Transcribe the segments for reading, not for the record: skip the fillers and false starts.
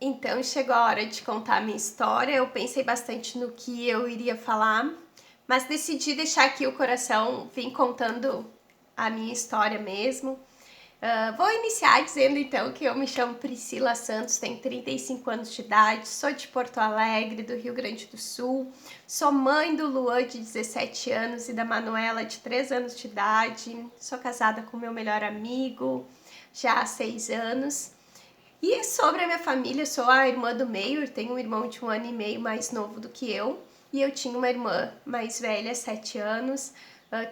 Então chegou a hora de contar a minha história. Eu pensei bastante no que eu iria falar, mas decidi deixar aqui o coração vir contando a minha história mesmo. Vou iniciar dizendo então que eu me chamo Priscila Santos, tenho 35 anos de idade, sou de Porto Alegre, do Rio Grande do Sul, sou mãe do Luan, de 17 anos, e da Manuela, de 3 anos de idade, sou casada com meu melhor amigo já há 6 anos. E sobre a minha família, eu sou a irmã do meio, eu tenho um irmão de 1 ano e meio mais novo do que eu, e eu tinha uma irmã mais velha, 7 anos,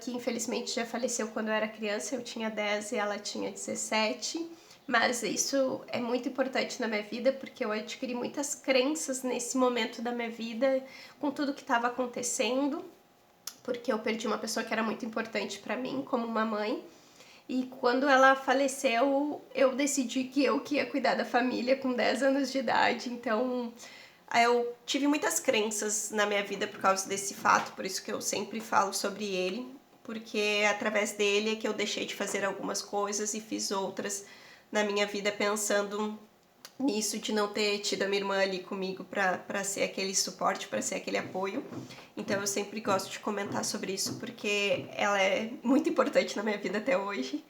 que infelizmente já faleceu quando eu era criança. Eu tinha 10 e ela tinha 17, mas isso é muito importante na minha vida, porque eu adquiri muitas crenças nesse momento da minha vida, com tudo que estava acontecendo, porque eu perdi uma pessoa que era muito importante para mim, como uma mãe. E quando ela faleceu, eu decidi que eu que ia cuidar da família com 10 anos de idade. Então, eu tive muitas crenças na minha vida por causa desse fato, por isso que eu sempre falo sobre ele, porque através dele é que eu deixei de fazer algumas coisas e fiz outras na minha vida, pensando nisso de não ter tido a minha irmã ali comigo para ser aquele suporte, para ser aquele apoio. Então eu sempre gosto de comentar sobre isso, porque ela é muito importante na minha vida até hoje.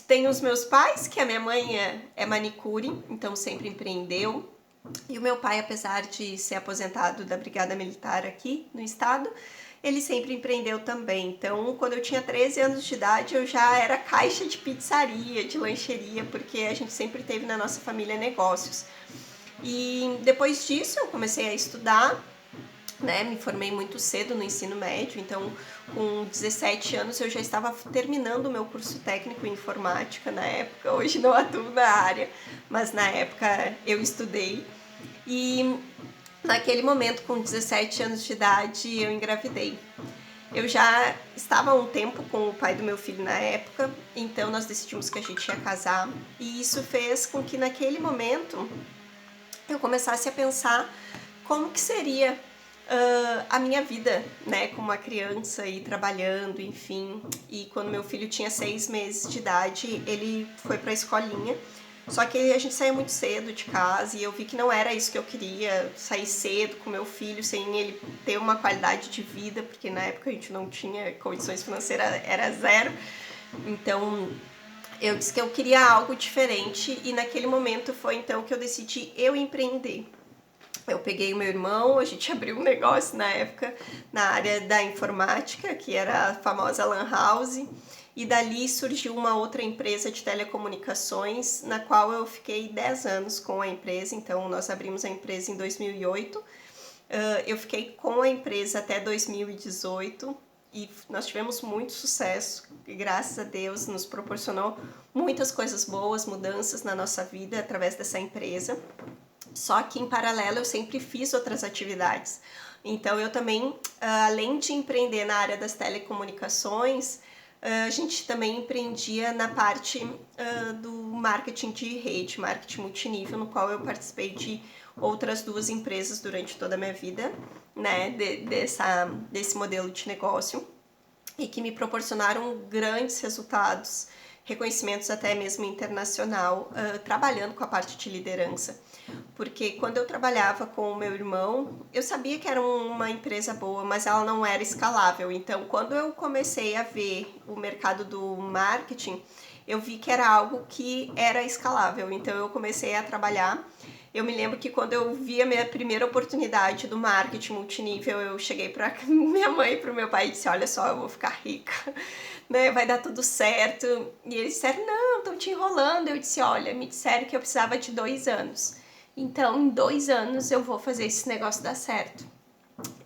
Tenho os meus pais, que a minha mãe é manicure, então sempre empreendeu. E o meu pai, apesar de ser aposentado da Brigada Militar aqui no estado, ele sempre empreendeu também. Então, quando eu tinha 13 anos de idade, eu já era caixa de pizzaria, de lancheria, porque a gente sempre teve na nossa família negócios. E depois disso, eu comecei a estudar, né? Me formei muito cedo no ensino médio, então com 17 anos eu já estava terminando o meu curso técnico em informática na época. Hoje não atuo na área, mas na época eu estudei. E naquele momento, com 17 anos de idade, eu engravidei. Eu já estava há um tempo com o pai do meu filho na época, então nós decidimos que a gente ia casar. E isso fez com que naquele momento eu começasse a pensar como que seria a minha vida, né, como uma criança e trabalhando, enfim. E quando meu filho tinha 6 meses de idade, ele foi para a escolinha. Só que a gente saía muito cedo de casa e eu vi que não era isso que eu queria, sair cedo com meu filho sem ele ter uma qualidade de vida, porque na época a gente não tinha condições financeiras, era zero. Então eu disse que eu queria algo diferente e naquele momento foi então que eu decidi eu empreender. Eu peguei o meu irmão, a gente abriu um negócio na época na área da informática, que era a famosa Lan House, e dali surgiu uma outra empresa de telecomunicações, na qual eu fiquei 10 anos com a empresa. Então nós abrimos a empresa em 2008, eu fiquei com a empresa até 2018 e nós tivemos muito sucesso, e graças a Deus nos proporcionou muitas coisas boas, mudanças na nossa vida através dessa empresa. Só que em paralelo eu sempre fiz outras atividades. Então eu também, além de empreender na área das telecomunicações, a gente também empreendia na parte do marketing de rede, marketing multinível, no qual eu participei de outras 2 empresas durante toda a minha vida, né, desse modelo de negócio, e que me proporcionaram grandes resultados, reconhecimentos até mesmo internacional, trabalhando com a parte de liderança. Porque quando eu trabalhava com o meu irmão, eu sabia que era uma empresa boa, mas ela não era escalável. Então, quando eu comecei a ver o mercado do marketing, eu vi que era algo que era escalável. Então, eu comecei a trabalhar. Eu me lembro que quando eu vi a minha primeira oportunidade do marketing multinível, eu cheguei para minha mãe e para o meu pai e disse: olha só, eu vou ficar rica, né? Vai dar tudo certo. E eles disseram: não, estão te enrolando. Eu disse: olha, me disseram que eu precisava de 2 anos. Então, em 2 anos eu vou fazer esse negócio dar certo.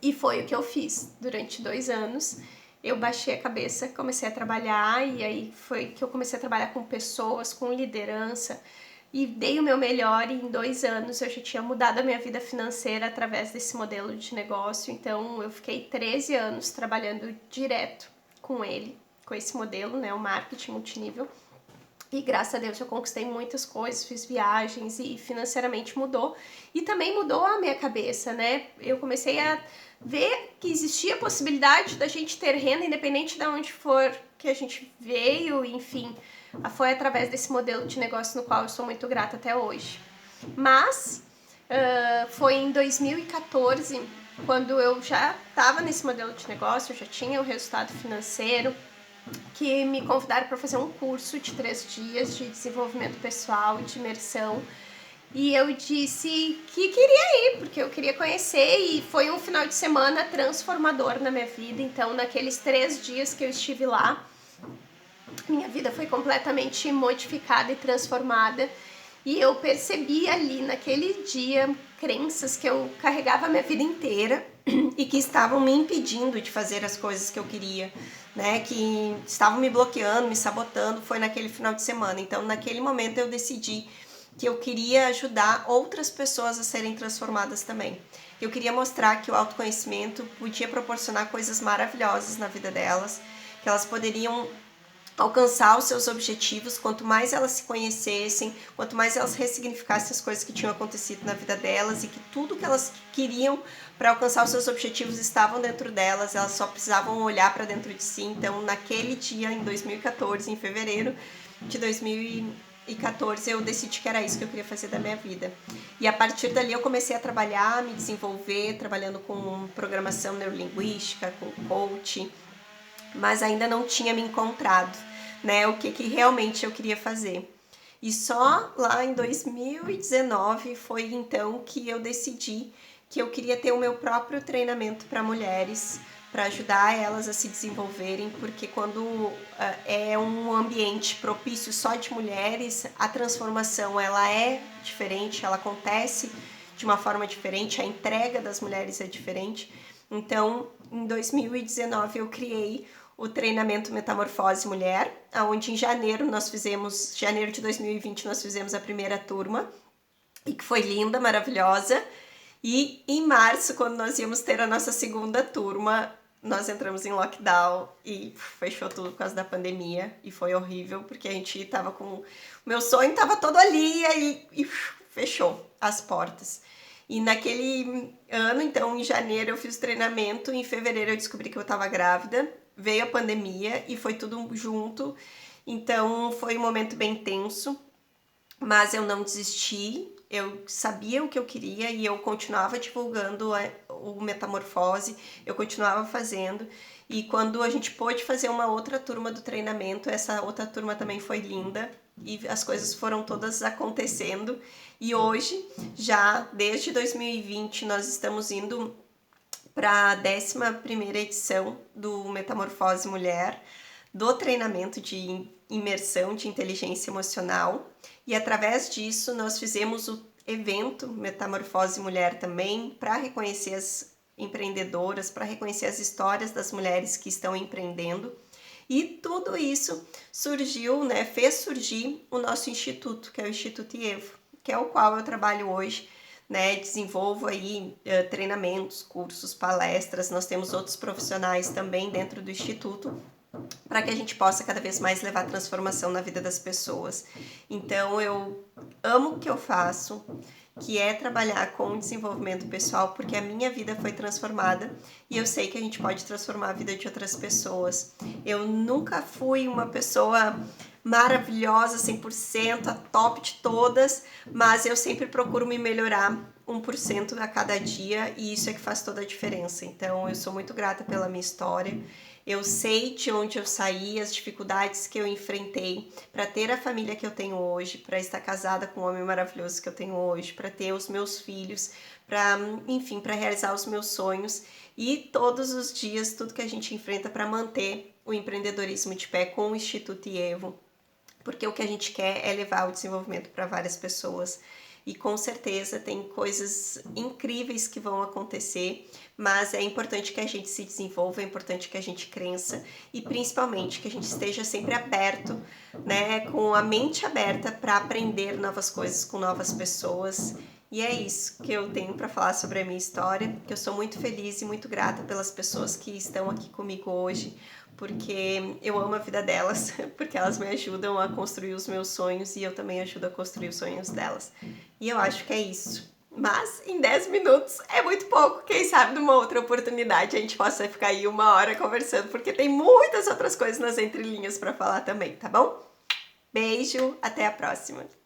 E foi o que eu fiz durante 2 anos. Eu baixei a cabeça, comecei a trabalhar, e aí foi que eu comecei a trabalhar com pessoas, com liderança, e dei o meu melhor. E em 2 anos eu já tinha mudado a minha vida financeira através desse modelo de negócio. Então eu fiquei 13 anos trabalhando direto com ele, com esse modelo, né, o marketing multinível. E graças a Deus eu conquistei muitas coisas, fiz viagens e financeiramente mudou. E também mudou a minha cabeça, né? Eu comecei a ver que existia a possibilidade da gente ter renda independente de onde for que a gente veio, enfim. foi através desse modelo de negócio no qual eu sou muito grata até hoje. Mas foi em 2014, quando eu já estava nesse modelo de negócio, eu já tinha o resultado financeiro, que me convidaram para fazer um curso de 3 dias de desenvolvimento pessoal, de imersão. E eu disse que queria ir, porque eu queria conhecer, e foi um final de semana transformador na minha vida. Então, naqueles 3 dias que eu estive lá, minha vida foi completamente modificada e transformada. E eu percebi ali naquele dia crenças que eu carregava a minha vida inteira e que estavam me impedindo de fazer as coisas que eu queria, né? Que estavam me bloqueando, me sabotando. Foi naquele final de semana. Então, naquele momento eu decidi que eu queria ajudar outras pessoas a serem transformadas também. Eu queria mostrar que o autoconhecimento podia proporcionar coisas maravilhosas na vida delas, que elas poderiam alcançar os seus objetivos, quanto mais elas se conhecessem, quanto mais elas ressignificassem as coisas que tinham acontecido na vida delas, e que tudo que elas queriam para alcançar os seus objetivos estavam dentro delas, elas só precisavam olhar para dentro de si. Então, naquele dia, em 2014, em fevereiro de 2014, eu decidi que era isso que eu queria fazer da minha vida. E a partir dali eu comecei a trabalhar, me desenvolver, trabalhando com programação neurolinguística, com coaching, mas ainda não tinha me encontrado, né, o que realmente eu queria fazer. E só lá em 2019 foi então que eu decidi que eu queria ter o meu próprio treinamento para mulheres, para ajudar elas a se desenvolverem, porque quando é um ambiente propício só de mulheres, a transformação ela é diferente, ela acontece de uma forma diferente, a entrega das mulheres é diferente. Então, em 2019 eu criei o treinamento Metamorfose Mulher, onde em janeiro de 2020 nós fizemos a primeira turma, e que foi linda, maravilhosa. E em março, quando nós íamos ter a nossa segunda turma, nós entramos em lockdown e fechou tudo por causa da pandemia, e foi horrível, porque a gente tava com... O meu sonho tava todo ali, e fechou as portas. E naquele ano, então, em janeiro eu fiz o treinamento, em fevereiro eu descobri que eu tava grávida, veio a pandemia e foi tudo junto, então foi um momento bem tenso, mas eu não desisti, eu sabia o que eu queria e eu continuava divulgando o Metamorfose, eu continuava fazendo. E quando a gente pôde fazer uma outra turma do treinamento, essa outra turma também foi linda e as coisas foram todas acontecendo. E hoje, já desde 2020, nós estamos indo para a 11ª edição do Metamorfose Mulher, do treinamento de imersão de inteligência emocional. E através disso nós fizemos o evento Metamorfose Mulher também, para reconhecer as empreendedoras, para reconhecer as histórias das mulheres que estão empreendendo. E tudo isso surgiu, né, fez surgir o nosso instituto, que é o Instituto IEVO, que é o qual eu trabalho hoje, né, desenvolvo aí treinamentos, cursos, palestras. Nós temos outros profissionais também dentro do Instituto, para que a gente possa cada vez mais levar transformação na vida das pessoas. Então eu amo o que eu faço, que é trabalhar com desenvolvimento pessoal, porque a minha vida foi transformada e eu sei que a gente pode transformar a vida de outras pessoas. Eu nunca fui uma pessoa maravilhosa, 100%, a top de todas, mas eu sempre procuro me melhorar 1% a cada dia, e isso é que faz toda a diferença. Então eu sou muito grata pela minha história. Eu sei de onde eu saí, as dificuldades que eu enfrentei para ter a família que eu tenho hoje, para estar casada com o homem maravilhoso que eu tenho hoje, para ter os meus filhos, para, enfim, para realizar os meus sonhos, e todos os dias tudo que a gente enfrenta para manter o empreendedorismo de pé com o Instituto IEVO, porque o que a gente quer é levar o desenvolvimento para várias pessoas. E com certeza tem coisas incríveis que vão acontecer, mas é importante que a gente se desenvolva, é importante que a gente cresça e principalmente que a gente esteja sempre aberto, né, com a mente aberta para aprender novas coisas com novas pessoas. E é isso que eu tenho para falar sobre a minha história, que eu sou muito feliz e muito grata pelas pessoas que estão aqui comigo hoje, porque eu amo a vida delas, porque elas me ajudam a construir os meus sonhos e eu também ajudo a construir os sonhos delas. E eu acho que é isso. Mas em 10 minutos é muito pouco. Quem sabe numa outra oportunidade a gente possa ficar aí 1 hora conversando, porque tem muitas outras coisas nas entrelinhas para falar também, tá bom? Beijo, até a próxima!